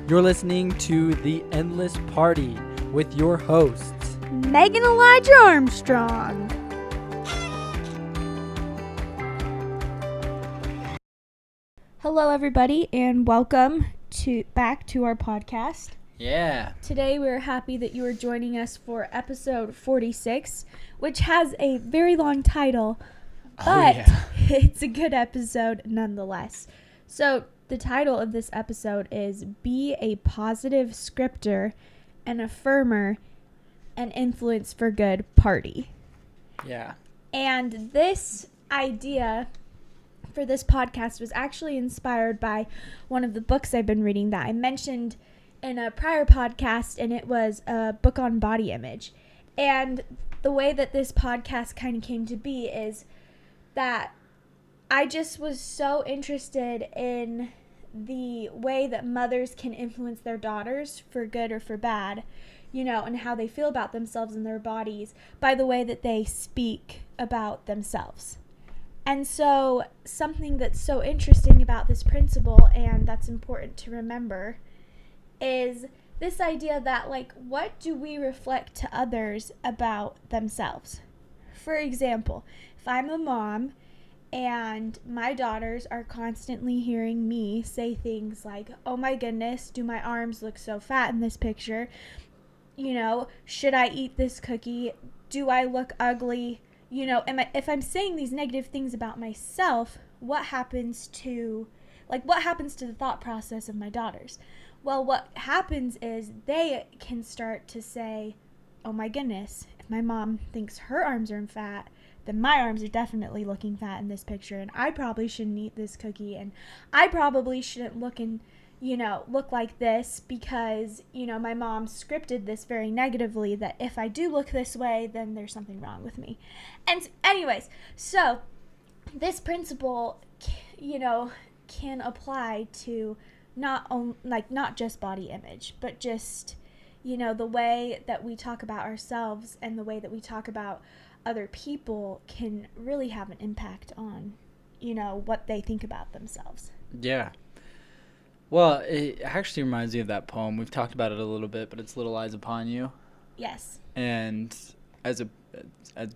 You're listening to The Endless Party with your hosts, Megan Elijah Armstrong. Hello, everybody, and welcome back to our podcast. Yeah. Today, we're happy that you are joining us for episode 46, which has a very long title, but it's a good episode nonetheless. So, the title of this episode is Be a Positive Scripter, an Affirmer, an Influence for Good Party. Yeah. And this idea for this podcast was actually inspired by one of the books I've been reading that I mentioned in a prior podcast, and it was a book on body image. And the way that this podcast kind of came to be is that I just was so interested in the way that mothers can influence their daughters for good or for bad, you know, and how they feel about themselves and their bodies by the way that they speak about themselves. And so something that's so interesting about this principle, and that's important to remember, is this idea that, like, what do we reflect to others about themselves? For example, if I'm a mom and my daughters are constantly hearing me say things like, oh my goodness, do my arms look so fat in this picture? You know, should I eat this cookie? Do I look ugly? You know, if I'm saying these negative things about myself, what happens to the thought process of my daughters? Well, what happens is they can start to say, oh my goodness, if my mom thinks her arms are fat, then my arms are definitely looking fat in this picture, and I probably shouldn't eat this cookie, and I probably shouldn't look like this because, you know, my mom scripted this very negatively that if I do look this way, then there's something wrong with me. And anyways, so this principle, you know, can apply to not just body image, but just, you know, the way that we talk about ourselves and the way that we talk about other people can really have an impact on, you know, what they think about themselves. Yeah. Well, it actually reminds me of that poem. We've talked about it a little bit, but it's Little Eyes Upon You. Yes. And as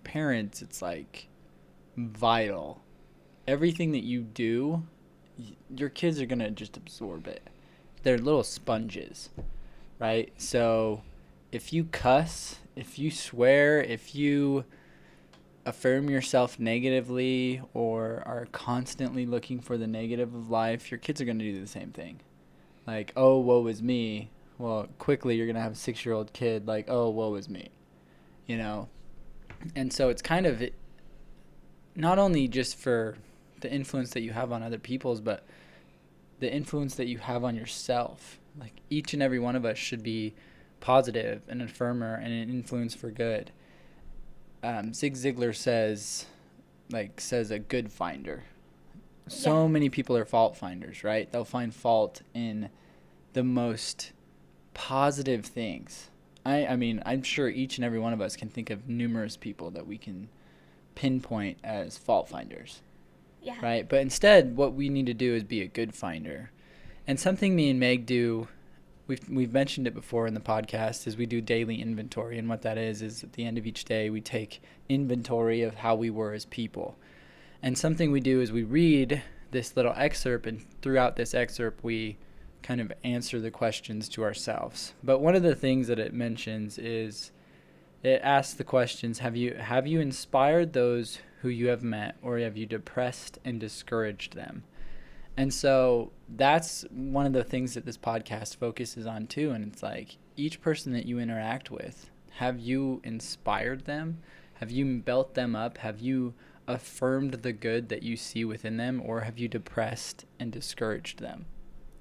parents, it's like vital. Everything that you do, your kids are going to just absorb it. They're little sponges, right? So if you cuss, if you swear, if you affirm yourself negatively or are constantly looking for the negative of life, your kids are going to do the same thing. Like, oh, woe is me. Well, quickly you're going to have a 6-year-old kid like, oh, woe is me. You know? And so it's kind of not only just for the influence that you have on other people's, but the influence that you have on yourself. Like, each and every one of us should be positive, an affirmer, and an influence for good. Zig Ziglar says a good finder. So many people are fault finders, right? They'll find fault in the most positive things. I mean, I'm sure each and every one of us can think of numerous people that we can pinpoint as fault finders. Yeah. Right? But instead, what we need to do is be a good finder. And something me and Meg do, we've mentioned it before in the podcast, is we do daily inventory. And what that is at the end of each day, we take inventory of how we were as people. And something we do is we read this little excerpt, and throughout this excerpt, we kind of answer the questions to ourselves. But one of the things that it mentions is it asks the questions, have you inspired those who you have met, or have you depressed and discouraged them? And so that's one of the things that this podcast focuses on too. And it's like, each person that you interact with, have you inspired them? Have you built them up? Have you affirmed the good that you see within them, or have you depressed and discouraged them?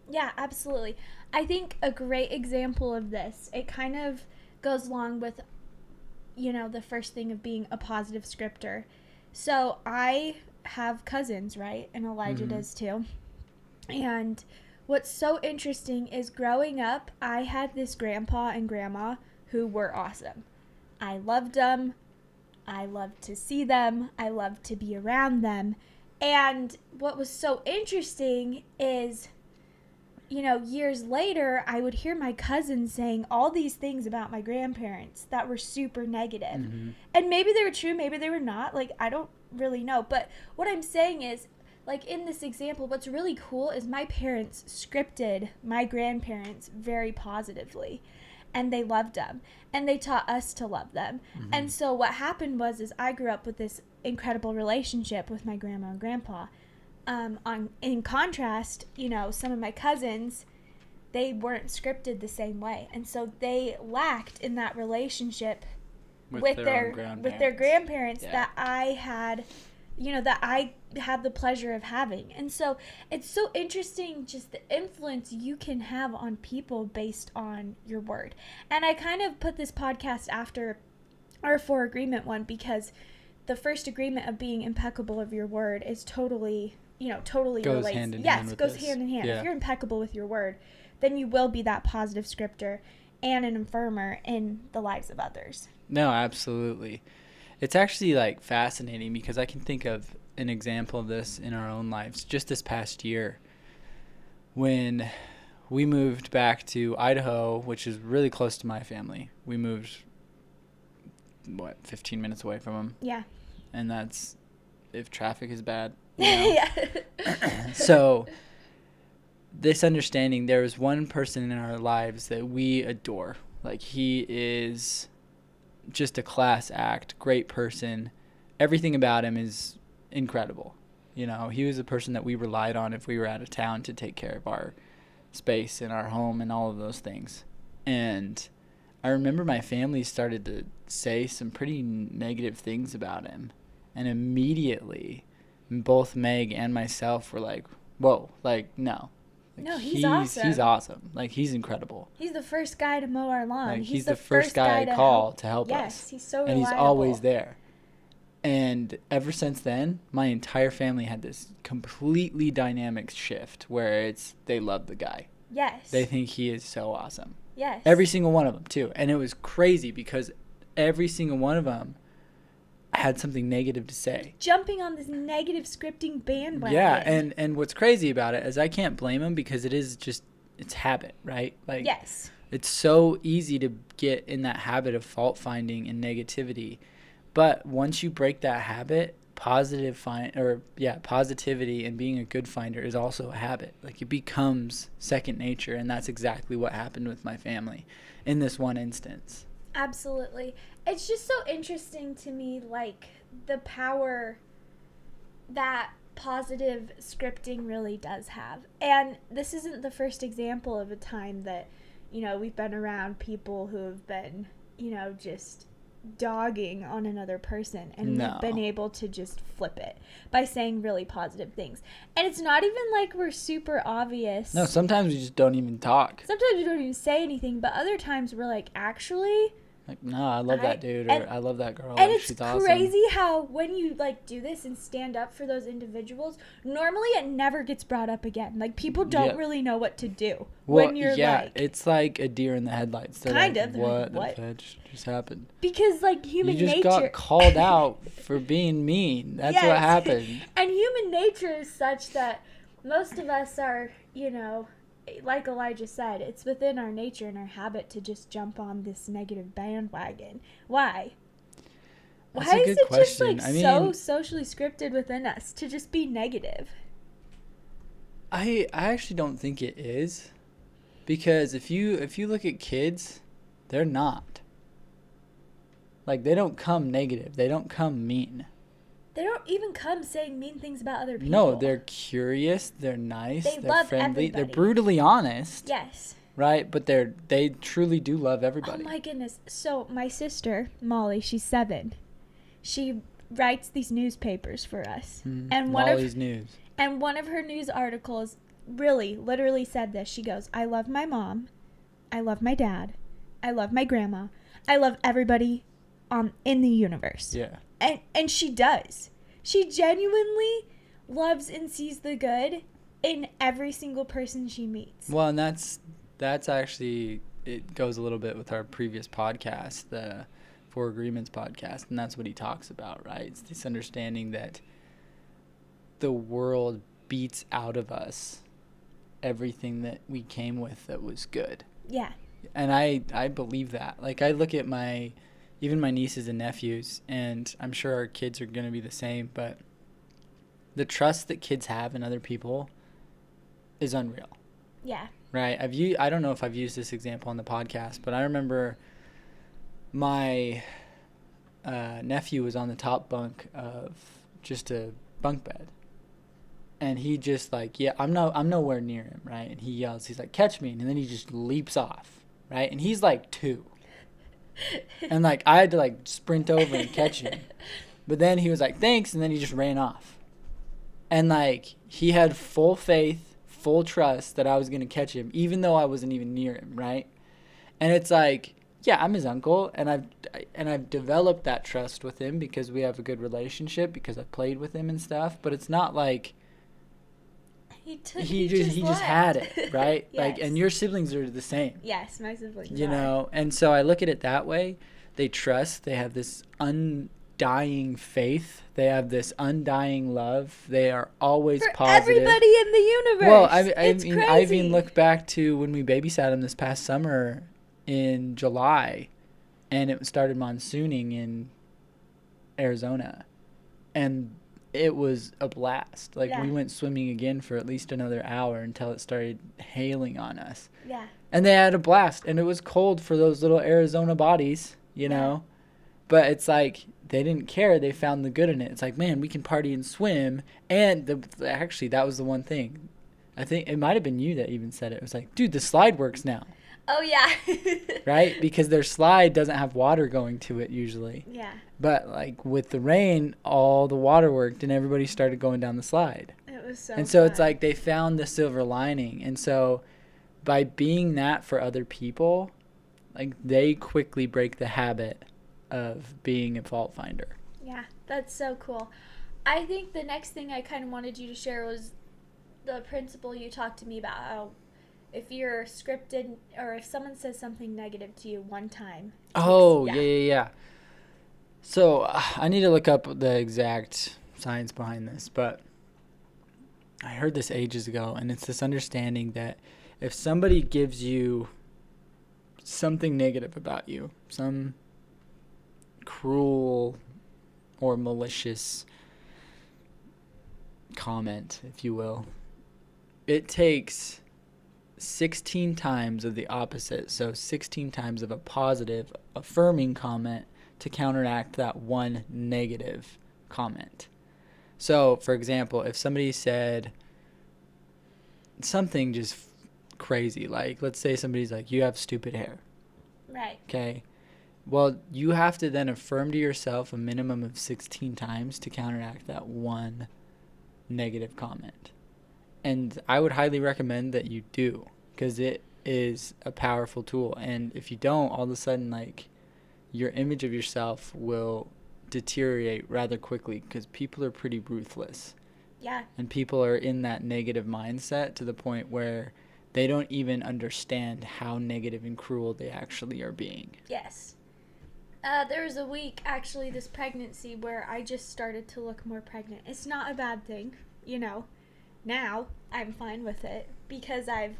Yeah, absolutely. I think a great example of this, it kind of goes along with, you know, the first thing of being a positive scripter. So I have cousins, right? And Elijah does too. And what's so interesting is growing up, I had this grandpa and grandma who were awesome. I loved them. I loved to see them. I loved to be around them. And what was so interesting is years later, I would hear my cousins saying all these things about my grandparents that were super negative. Mm-hmm. And maybe they were true, maybe they were not. Like, I don't really know. But what I'm saying is, like, in this example, what's really cool is my parents scripted my grandparents very positively. And they loved them. And they taught us to love them. Mm-hmm. And so what happened is I grew up with this incredible relationship with my grandma and grandpa. In contrast, some of my cousins, they weren't scripted the same way, and so they lacked in that relationship with their grandparents Yeah. that I had, the pleasure of having. And so it's so interesting just the influence you can have on people based on your word. And I kind of put this podcast after our 4 agreement one, because the first agreement of being impeccable of your word is totally goes relates. hand in yes, hand with goes this. hand in hand. Yeah. If you're impeccable with your word, then you will be that positive scripter and an affirmer in the lives of others. No, absolutely. It's actually like fascinating because I can think of an example of this in our own lives. Just this past year, when we moved back to Idaho, which is really close to my family. We moved 15 minutes away from them. Yeah. And that's if traffic is bad. Yeah. So this understanding, there was one person in our lives that we adore. Like, he is just a class act, great person. Everything about him is incredible. He was a person that we relied on if we were out of town to take care of our space and our home and all of those things. And I remember my family started to say some pretty negative things about him. And immediately, both Meg and myself were like, whoa, like, no. Like, no, he's awesome. He's awesome. Like, he's incredible. He's the first guy to mow our lawn. Like, he's the first guy I call to help us. Yes, he's so reliable. And he's always there. And ever since then, my entire family had this completely dynamic shift where they love the guy. Yes. They think he is so awesome. Yes. Every single one of them, too. And it was crazy because every single one of them had something negative to say. Jumping on this negative scripting bandwagon. Yeah, and what's crazy about it is I can't blame him because it's habit, right? Like, yes. It's so easy to get in that habit of fault finding and negativity. But once you break that habit, positivity and being a good finder is also a habit. Like, it becomes second nature, and that's exactly what happened with my family in this one instance. Absolutely. It's just so interesting to me, like, the power that positive scripting really does have. And this isn't the first example of a time that, we've been around people who have been, just dogging on another person, and we've been able to just flip it by saying really positive things. And it's not even like we're super obvious. No, sometimes we just don't even talk. Sometimes we don't even say anything, but other times we're like, actually, like, no, I love that dude, or I love that girl. And like, it's she's awesome. crazy how when you do this and stand up for those individuals, normally it never gets brought up again. Like, people don't really know what to do when you're it's like a deer in the headlights. They're kind like, of. What What the fudge just happened? Because human nature. You just got called out for being mean. That's what happened. And human nature is such that most of us are, like Elijah said, it's within our nature and our habit to just jump on this negative bandwagon. Why? That's Why a is good it question. just so socially scripted within us to just be negative? I actually don't think it is, because if you look at kids, they're not. Like, they don't come negative. They don't come mean. They don't even come saying mean things about other people. No, they're curious. They're nice. They're love friendly. everybody. They're brutally honest. Yes. Right? But they truly do love everybody. Oh my goodness. So my sister, Molly, she's 7. She writes these newspapers for us. And Molly's News. And one of her news articles literally said this. She goes, I love my mom. I love my dad. I love my grandma. I love everybody in the universe. Yeah. And she does. She genuinely loves and sees the good in every single person she meets. Well, and that's actually, it goes a little bit with our previous podcast, the 4 Agreements podcast, and that's what he talks about, right? It's this understanding that the world beats out of us everything that we came with that was good. Yeah. And I believe that. Like, I look at even my nieces and nephews, and I'm sure our kids are going to be the same, but the trust that kids have in other people is unreal. Yeah. Right? I don't know if I've used this example on the podcast, but I remember my nephew was on the top bunk of just a bunk bed. And he just like, yeah, I'm nowhere near him, right? And he yells, he's like, catch me. And then he just leaps off, right? And he's like 2. And like, I had to like sprint over and catch him. But then he was like, thanks. And then he just ran off. And like, he had full faith, full trust that I was going to catch him, even though I wasn't even near him, right? And it's like, yeah, I'm his uncle, and I've developed that trust with him because we have a good relationship, because I've played with him and stuff. But it's not like he just had it, right? Yes. Like, and your siblings are the same. Yes, my siblings you know, and so I look at it that way. They trust. They have this undying faith. They have this undying love. They are always for positive. Everybody in the universe. Well, I mean, crazy. I even look back to when we babysat him this past summer in July, and it started monsooning in Arizona, and it was a blast. Like, we went swimming again for at least another hour until it started hailing on us. Yeah. And they had a blast, and it was cold for those little Arizona bodies, you know. But it's like, they didn't care. They found the good in it. It's like, man, we can party and swim. And actually, that was the one thing. I think it might have been you that even said it. It was like, dude, the slide works now. Oh, yeah. Right? Because their slide doesn't have water going to it usually. Yeah. But, like, with the rain, all the water worked, and everybody started going down the slide. It was so And so fun. it's like they found the silver lining. And so by being that for other people, like, they quickly break the habit of being a fault finder. Yeah, that's so cool. I think the next thing I kind of wanted you to share was the principle you talked to me about, how if you're scripted or if someone says something negative to you one time. Oh, yeah. So I need to look up the exact science behind this, but I heard this ages ago, and it's this understanding that if somebody gives you something negative about you, some cruel or malicious comment, if you will, it takes 16 times of the opposite, so 16 times of a positive, affirming comment to counteract that one negative comment. So, for example, if somebody said something just crazy, like, let's say somebody's like, you have stupid hair. Right. Okay. Well, you have to then affirm to yourself a minimum of 16 times to counteract that one negative comment. And I would highly recommend that you do, because it is a powerful tool. And if you don't, all of a sudden, like, your image of yourself will deteriorate rather quickly, because people are pretty ruthless. Yeah. And people are in that negative mindset to the point where they don't even understand how negative and cruel they actually are being. Yes. There was a week, actually, this pregnancy, where I just started to look more pregnant. It's not a bad thing, you know. Now, I'm fine with it because I've,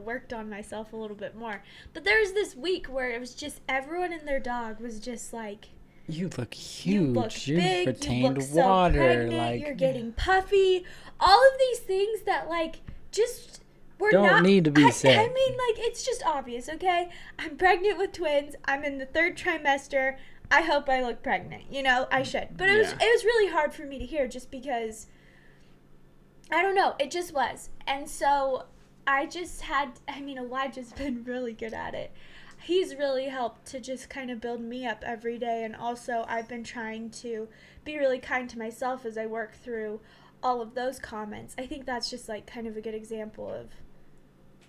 worked on myself a little bit more. But there was this week where it was just everyone and their dog was just like, you look huge. You look You've big. retained You look water. so pregnant. Like, you're getting puffy. All of these things that, like, just were don't not need to be said. I mean, like, it's just obvious, okay? I'm pregnant with twins. I'm in the 3rd trimester. I hope I look pregnant. I should. But it was really hard for me to hear, just because, I don't know, it just was. And so I just Elijah's been really good at it. He's really helped to just kind of build me up every day. And also I've been trying to be really kind to myself as I work through all of those comments. I think that's just, like, kind of a good example of,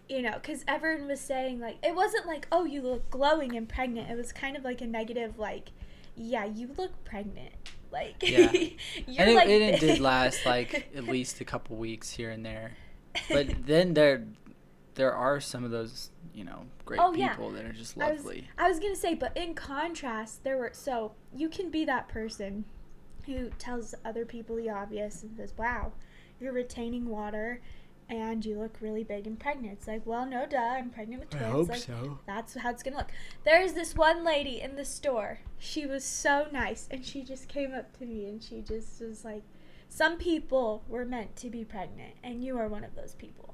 because everyone was saying, like, it wasn't like, oh, you look glowing and pregnant. It was kind of like a negative, like, yeah, you look pregnant. Like, yeah. you're and like it did last, like, at least a couple weeks here and there. But then there are some of those, great people that are just lovely. I was going to say, but in contrast, so you can be that person who tells other people the obvious and says, wow, you're retaining water and you look really big and pregnant. It's like, well, no, duh, I'm pregnant with twins. I hope like, so. That's how it's going to look. There's this one lady in the store. She was so nice, and she just came up to me, and she just was like, some people were meant to be pregnant, and you are one of those people.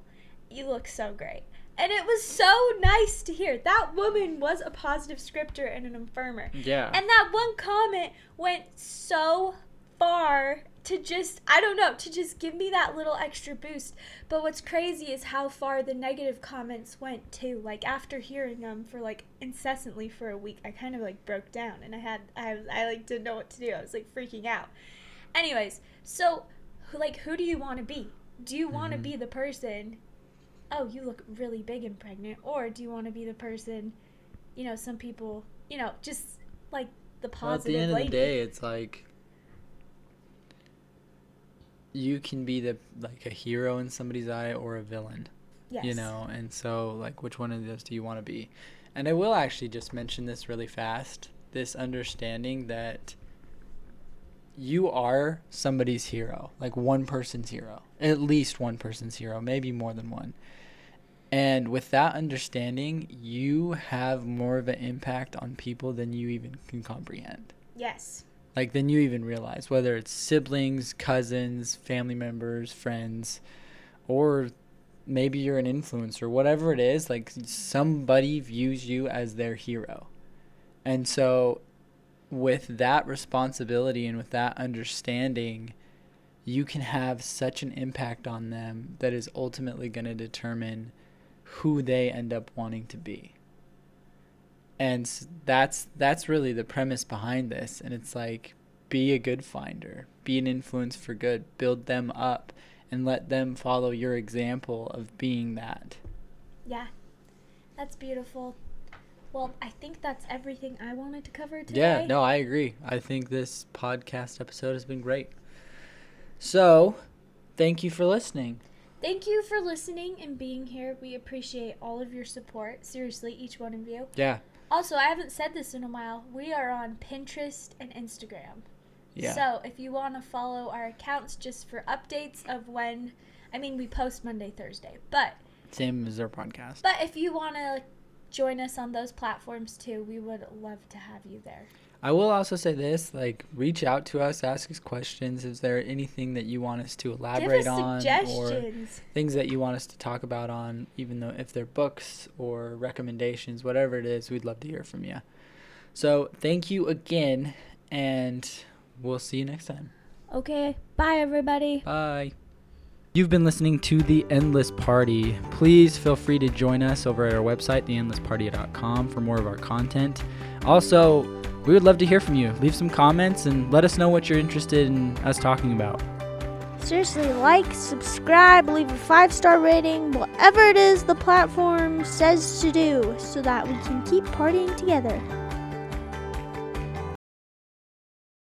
You look so great. And it was so nice to hear. That woman was a positive scripter and an affirmer. Yeah. And that one comment went so far to just, I don't know, to just give me that little extra boost. But what's crazy is how far the negative comments went too. Like, after hearing them for like incessantly for a week, I kind of like broke down, and I like didn't know what to do. I was like freaking out. Anyways, so like, who do you want to be? Do you want to be the person, oh, you look really big and pregnant, or do you want to be the person, you know, some people, you know, just like the positive lady? Well, at the end of the day, it's like, you can be a hero in somebody's eye or a villain. Yes. You know, and so like, which one of those do you want to be? And I will actually just mention this really fast, this understanding that you are somebody's hero, like one person's hero, at least one person's hero, maybe more than one. And with that understanding, you have more of an impact on people than you even can comprehend. Yes. Like, than you even realize, whether it's siblings, cousins, family members, friends, or maybe you're an influencer, whatever it is, like, somebody views you as their hero. And so with that responsibility and with that understanding, you can have such an impact on them that is ultimately going to determine who they end up wanting to be. And that's really the premise behind this. And it's like, be a good finder, be an influence for good, build them up, and let them follow your example of being that. Yeah, that's beautiful. Well, I think that's everything I wanted to cover today. Yeah, no, I agree. I think this podcast episode has been great. So, thank you for listening. Thank you for listening and being here. We appreciate all of your support. Seriously, each one of you. Yeah. Also, I haven't said this in a while. We are on Pinterest and Instagram. Yeah. So, if you want to follow our accounts just for updates of when, I mean, we post Monday, Thursday, but same as our podcast. But if you want to join us on those platforms too, we would love to have you there. I will also say this, like, reach out to us, ask us questions. Is there anything that you want us to elaborate on? Suggestions. Or things that you want us to talk about on, even though if they're books or recommendations, whatever it is, we'd love to hear from you. So thank you again, and we'll see you next time. Okay. Bye, everybody. Bye. You've been listening to The Endless Party. Please feel free to join us over at our website, theendlessparty.com, for more of our content. Also, we would love to hear from you. Leave some comments and let us know what you're interested in us talking about. Seriously, like, subscribe, leave a 5-star rating, whatever it is the platform says to do, so that we can keep partying together.